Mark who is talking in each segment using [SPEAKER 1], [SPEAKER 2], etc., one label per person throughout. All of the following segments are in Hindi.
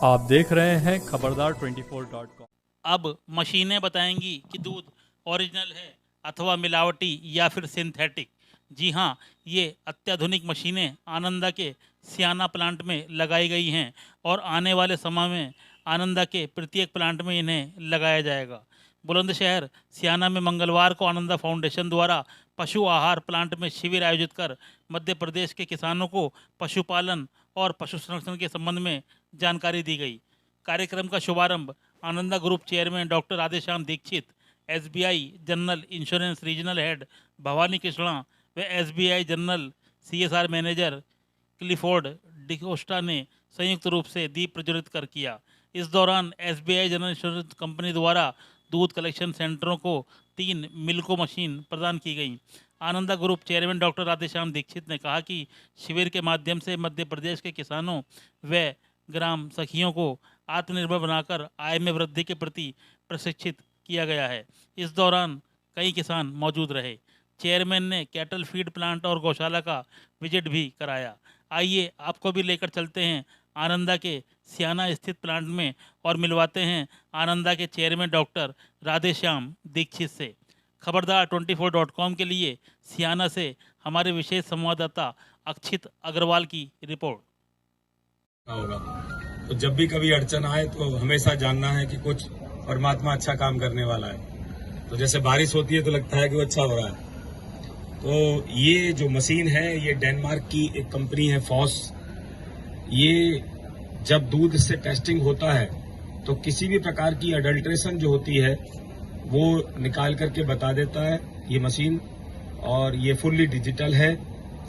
[SPEAKER 1] आप देख रहे हैं खबरदार 24.com।
[SPEAKER 2] अब मशीनें बताएंगी कि दूध ओरिजिनल है अथवा मिलावटी या फिर सिंथेटिक। जी हाँ, ये अत्याधुनिक मशीनें आनंदा के सियाना प्लांट में लगाई गई हैं और आने वाले समय में आनंदा के प्रत्येक प्लांट में इन्हें लगाया जाएगा। बुलंदशहर सियाना में मंगलवार को आनंदा फाउंडेशन द्वारा पशु आहार प्लांट में शिविर आयोजित कर मध्य प्रदेश के किसानों को पशुपालन और पशु संरक्षण के संबंध में जानकारी दी गई। कार्यक्रम का शुभारंभ Ananda group chairman doctor Radheshyam Dikshit, SBI general insurance regional head Bhavani Krishna व SBI general CSR manager Clifford D'Costa ने संयुक्त रूप से दीप प्रज्वलित कर किया। इस दौरान एसबीआई जनरल इंश्योरेंस कंपनी द्वारा दूध कलेक्शन सेंटरों को 3 मिल्को मशीन प्रदान की गई। Ananda group chairman doctor Radheshyam Dixit ने कहा कि शिविर के माध्यम से मध्य प्रदेश के किसानों व ग्राम सखियों को आत्मनिर्भर बनाकर आय में वृद्धि के प्रति प्रशिक्षित किया गया है। इस दौरान कई किसान मौजूद रहे। चेयरमैन ने कैटल फीड प्लांट और गौशाला का विजिट भी कराया। आइए आपको भी लेकर चलते हैं आनंदा के सियाना स्थित प्लांट में और मिलवाते हैं आनंदा के चेयरमैन डॉक्टर राधेश्याम दीक्षित से। खबरदार 24.com के लिए सियाना से हमारे विशेष संवाददाता अक्षित अग्रवाल की रिपोर्ट।
[SPEAKER 3] होगा तो जब भी कभी अड़चन आए तो हमेशा जानना है कि कुछ परमात्मा अच्छा काम करने वाला है। तो जैसे बारिश होती है तो लगता है कि वो अच्छा हो रहा है। तो ये जो मशीन है ये डेनमार्क की एक कंपनी है फॉस। ये जब दूध से टेस्टिंग होता है तो किसी भी प्रकार की अडल्ट्रेशन जो होती है वो निकाल करके बता देता है ये मशीन। और ये फुल्ली डिजिटल है।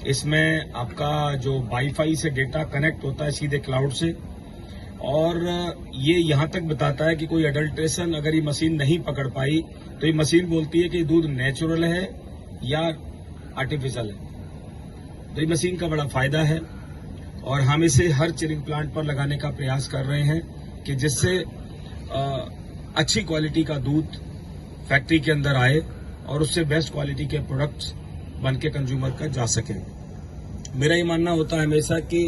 [SPEAKER 3] इसमें आपका जो वाईफाई से डेटा कनेक्ट होता है सीधे क्लाउड से, और ये यहाँ तक बताता है कि कोई अडल्ट्रेशन अगर ये मशीन नहीं पकड़ पाई तो ये मशीन बोलती है कि दूध नेचुरल है या आर्टिफिशियल है। तो ये मशीन का बड़ा फायदा है और हम इसे हर चिलिंग प्लांट पर लगाने का प्रयास कर रहे हैं कि जिससे अच्छी क्वालिटी का दूध फैक्ट्री के अंदर आए और उससे बेस्ट क्वालिटी के प्रोडक्ट्स बन के कंज्यूमर का जा सके। मेरा ये मानना होता है हमेशा कि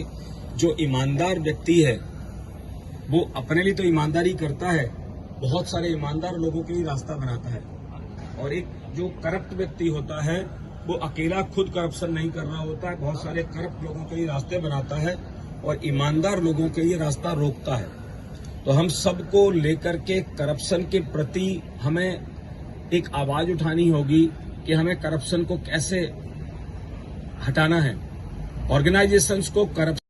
[SPEAKER 3] जो ईमानदार व्यक्ति है वो अपने लिए तो ईमानदारी करता है, बहुत सारे ईमानदार लोगों के लिए रास्ता बनाता है। और एक जो करप्ट व्यक्ति होता है वो अकेला खुद करप्शन नहीं कर रहा होता है, बहुत सारे करप्ट लोगों के लिए रास्ते बनाता है और ईमानदार लोगों के लिए रास्ता रोकता है। तो हम सबको लेकर के करप्शन के प्रति हमें एक आवाज उठानी होगी कि हमें करप्शन को कैसे हटाना है। ऑर्गेनाइजेशंस को करप्शन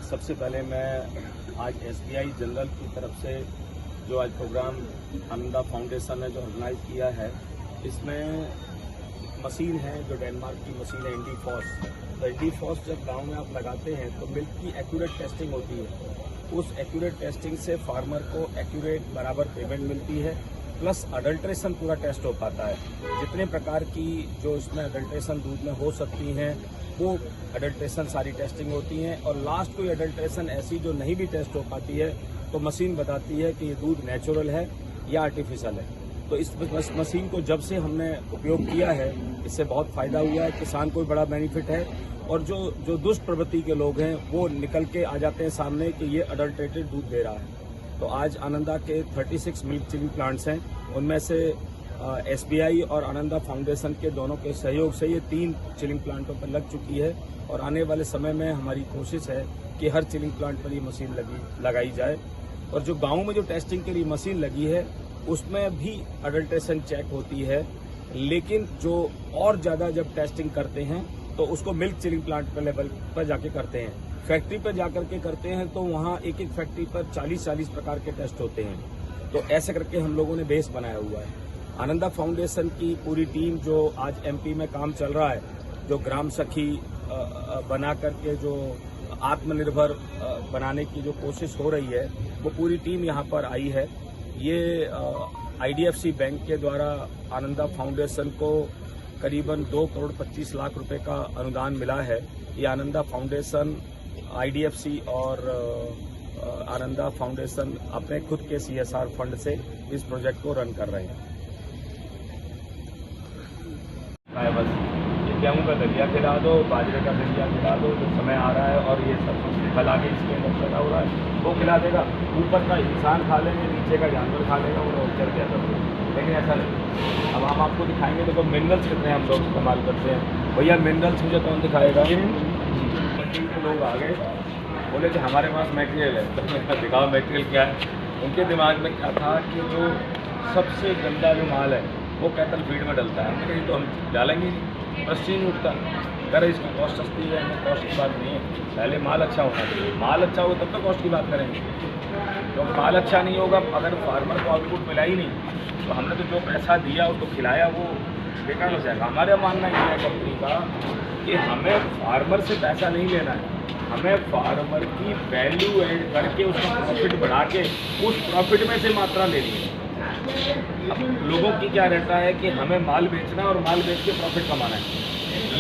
[SPEAKER 4] सबसे पहले मैं आज एसबीआई जनरल की तरफ से जो आज प्रोग्राम आनंदा फाउंडेशन ने जो ऑर्गेनाइज किया है, इसमें मशीन है जो डेनमार्क की मशीन है इंडी फॉस। तो इंडी फॉस जब गांव में आप लगाते हैं तो मिल्क की एक्यूरेट टेस्टिंग होती है। उस एक्यूरेट टेस्टिंग से फार्मर को एक्यूरेट बराबर पेमेंट मिलती है, प्लस अडल्ट्रेशन पूरा टेस्ट हो पाता है। जितने प्रकार की जो इसमें अडल्ट्रेशन दूध में हो सकती हैं वो अडल्ट्रेशन सारी टेस्टिंग होती हैं। और लास्ट कोई अडल्ट्रेशन ऐसी जो नहीं भी टेस्ट हो पाती है तो मशीन बताती है कि ये दूध नेचुरल है या आर्टिफिशियल है। तो इस मशीन को जब से हमने उपयोग किया है इससे बहुत फायदा हुआ है, किसान को भी बड़ा बेनिफिट है। और जो दुष्ट प्रवृत्ति के लोग हैं वो निकल के आ जाते हैं सामने कि ये अडल्ट्रेटेड दूध दे रहा है। तो आज आनंदा के 36 मिल्क चिलिंग प्लांट्स हैं, उनमें से एसबीआई और आनंदा फाउंडेशन के दोनों के सहयोग से ये 3 चिलिंग प्लांटों पर लग चुकी है। और आने वाले समय में हमारी कोशिश है कि हर चिलिंग प्लांट पर ये मशीन लगाई जाए। और जो गाँव में जो टेस्टिंग के लिए मशीन लगी है उसमें भी अडल्ट्रेशन चेक होती है, लेकिन जो और ज़्यादा जब टेस्टिंग करते हैं तो उसको मिल्क चिलिंग प्लांट पर लेवल पर जाके करते हैं। फैक्ट्री पर जाकर के करते हैं तो वहाँ एक एक फैक्ट्री पर 40-40 प्रकार के टेस्ट होते हैं। तो ऐसे करके हम लोगों ने बेस बनाया हुआ है। आनंदा फाउंडेशन की पूरी टीम जो आज एमपी में काम चल रहा है, जो ग्राम सखी बना करके जो आत्मनिर्भर बनाने की जो कोशिश हो रही है, वो पूरी टीम यहाँ पर आई है। ये आईडीएफसी बैंक के द्वारा आनंदा फाउंडेशन को करीबन 2 करोड़ 25 लाख रुपए का अनुदान मिला है। ये आनंदा फाउंडेशन, आईडीएफसी और आनंदा फाउंडेशन अपने खुद के सीएसआर फंड से इस प्रोजेक्ट को रन कर रहे हैं। है बस ये गेहूँ का दलिया खिला दो, बाजरे का दलिया खिला दो, जो समय आ रहा है और ये सरसों की फल आगे इसके अंदर पैदा हो रहा है वो खिला देगा। ऊपर का इंसान खा लेंगे, नीचे का जानवर खा लेगा, वो चल गया सब। लेकिन ऐसा नहीं। अब हम आपको दिखाएंगे देखो मिनरल्स कितने हम लोग इस्तेमाल करते हैं। भैया मिनरल्स मुझे कौन दिखाएगा? मंडी के लोग आ गए, बोले कि हमारे पास मटेरियल है, तो मैंने दिखाओ मटेरियल क्या है। उनके दिमाग में क्या था कि जो सबसे गंदा जो माल है वो कैटल फीड में डलता है। हमने कही तो हम डालेंगे नहीं, प्रश्न नहीं उठता। अगर इसकी कॉस्ट सस्ती है, कॉस्ट की बात नहीं है, पहले माल अच्छा होना चाहिए। माल अच्छा हो तब तो कॉस्ट की बात करेंगे। तो माल अच्छा नहीं होगा, अगर फार्मर को आउटपुट मिला ही नहीं तो हमने तो जो पैसा दिया उसको खिलाया वो बेकार हो जाएगा। हमारा मानना ये है कंपनी का कि हमें फार्मर से पैसा नहीं लेना है, हमें फार्मर की वैल्यू ऐड करके उसका प्रॉफिट बढ़ा के उस प्रॉफिट में से मात्रा लेनी है। अब लोगों की क्या रहता है कि हमें माल बेचना और माल बेच के प्रॉफिट कमाना है।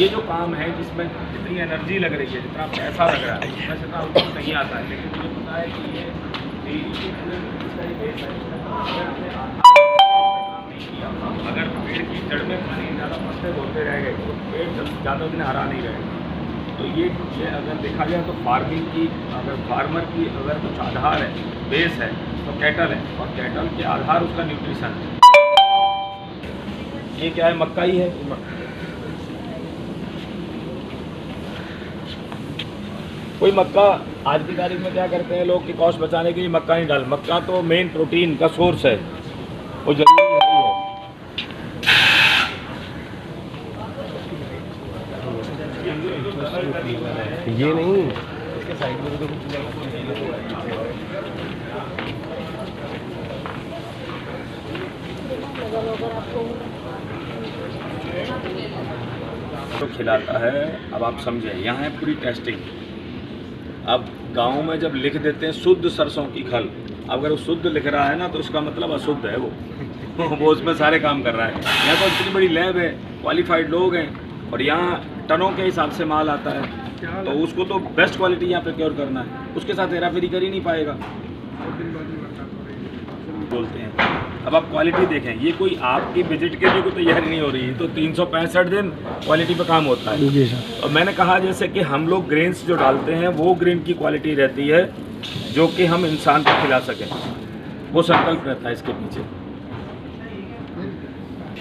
[SPEAKER 4] ये जो काम है जिसमें जितनी एनर्जी लग रही है, जितना पैसा लग रहा है, उसमें से आउटपुट नहीं आता है। लेकिन मुझे पता है कि ये अगर पेड़ की जड़ में पानी ज़्यादा पत्ते बोलते रह गए तो पेड़ ज़्यादा दिन हरा नहीं रहेगा। तो ये अगर देखा जाए तो फार्मिंग की, अगर फार्मर की अगर कुछ आधार है, बेस है, तो कैटल है, और कैटल के आधार उसका न्यूट्रिशन है। ये क्या है? मक्का ही है। कोई मक्का आज की तारीख में क्या करते हैं लोग कि कॉस्ट बचाने के लिए मक्का नहीं डाल। मक्का तो मेन प्रोटीन का सोर्स है, वो जरूरी है।
[SPEAKER 5] ये नहीं
[SPEAKER 4] इसके साइड में तो तो खिलाता है। अब आप समझे, यहाँ है पूरी टेस्टिंग। अब गांव में जब लिख देते हैं शुद्ध सरसों की खल, अगर वो शुद्ध लिख रहा है ना तो उसका मतलब अशुद्ध है वो उसमें सारे काम कर रहा है। यहाँ तो इतनी बड़ी लैब है, क्वालिफाइड लोग हैं, और यहाँ टनों के हिसाब से माल आता है, तो उसको तो बेस्ट क्वालिटी यहाँ प्रोक्योर करना है। उसके साथ हेराफेरी कर ही नहीं पाएगा, बोलते हैं। अब आप क्वालिटी देखें, ये कोई आपकी विजिट के लिए कोई तैयारी नहीं हो रही है, तो 365 दिन क्वालिटी पे काम होता है। और मैंने कहा जैसे कि हम लोग ग्रेन्स जो डालते हैं वो ग्रेन की क्वालिटी रहती है जो कि हम इंसान को खिला सकें, वो संकल्प रहता है इसके पीछे।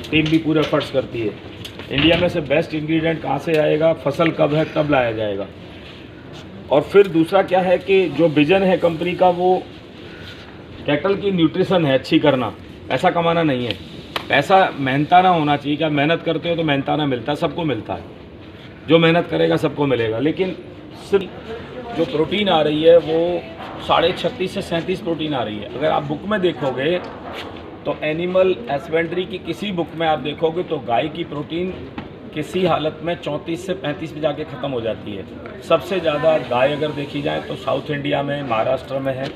[SPEAKER 4] टीम भी पूरे एफर्ट्स करती है। इंडिया में से बेस्ट इंग्रेडिएंट कहाँ से आएगा, फसल कब है, कब लाया जाएगा। और फिर दूसरा क्या है कि जो विजन है कंपनी का, वो कैटल की न्यूट्रिशन है अच्छी करना, पैसा कमाना नहीं है। पैसा मेहनताना होना चाहिए। क्या मेहनत करते हो तो मेहनताना मिलता है, सबको मिलता है, जो मेहनत करेगा सबको मिलेगा। लेकिन सिर्फ जो प्रोटीन आ रही है वो 36.5 से 37 प्रोटीन आ रही है। अगर आप बुक में देखोगे तो एनिमल हस्बेंड्री की किसी बुक में आप देखोगे तो गाय की प्रोटीन किसी हालत में 34 से 35 पे जाके ख़त्म हो जाती है। सबसे ज़्यादा गाय अगर देखी जाए तो साउथ इंडिया में, महाराष्ट्र में है,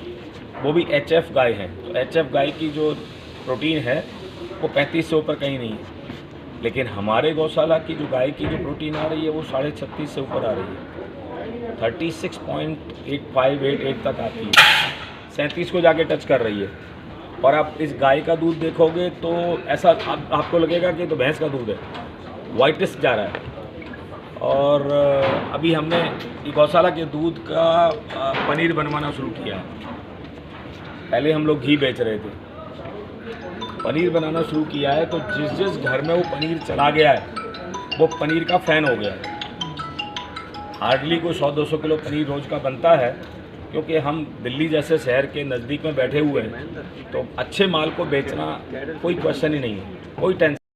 [SPEAKER 4] वो भी HF गाय है। तो HF गाय की जो प्रोटीन है वो 35 से ऊपर कहीं नहीं है। लेकिन हमारे गौशाला की जो गाय की जो प्रोटीन आ रही है वो 36.5 से ऊपर आ रही है, 36.8588 तक आती है, 37 को जाके टच कर रही है। और आप इस गाय का दूध देखोगे तो ऐसा आपको लगेगा कि तो भैंस का दूध है, वाइटिस जा रहा है। और अभी हमने गौशाला के दूध का पनीर बनवाना शुरू किया। पहले हम लोग घी बेच रहे थे, पनीर बनाना शुरू किया है। तो जिस जिस घर में वो पनीर चला गया है वो पनीर का फ़ैन हो गया है। हार्डली कोई 100-200 किलो पनीर रोज़ का बनता है, क्योंकि हम दिल्ली जैसे शहर के नज़दीक में बैठे हुए हैं। तो अच्छे माल को बेचना कोई क्वेश्चन ही नहीं है, कोई टेंशन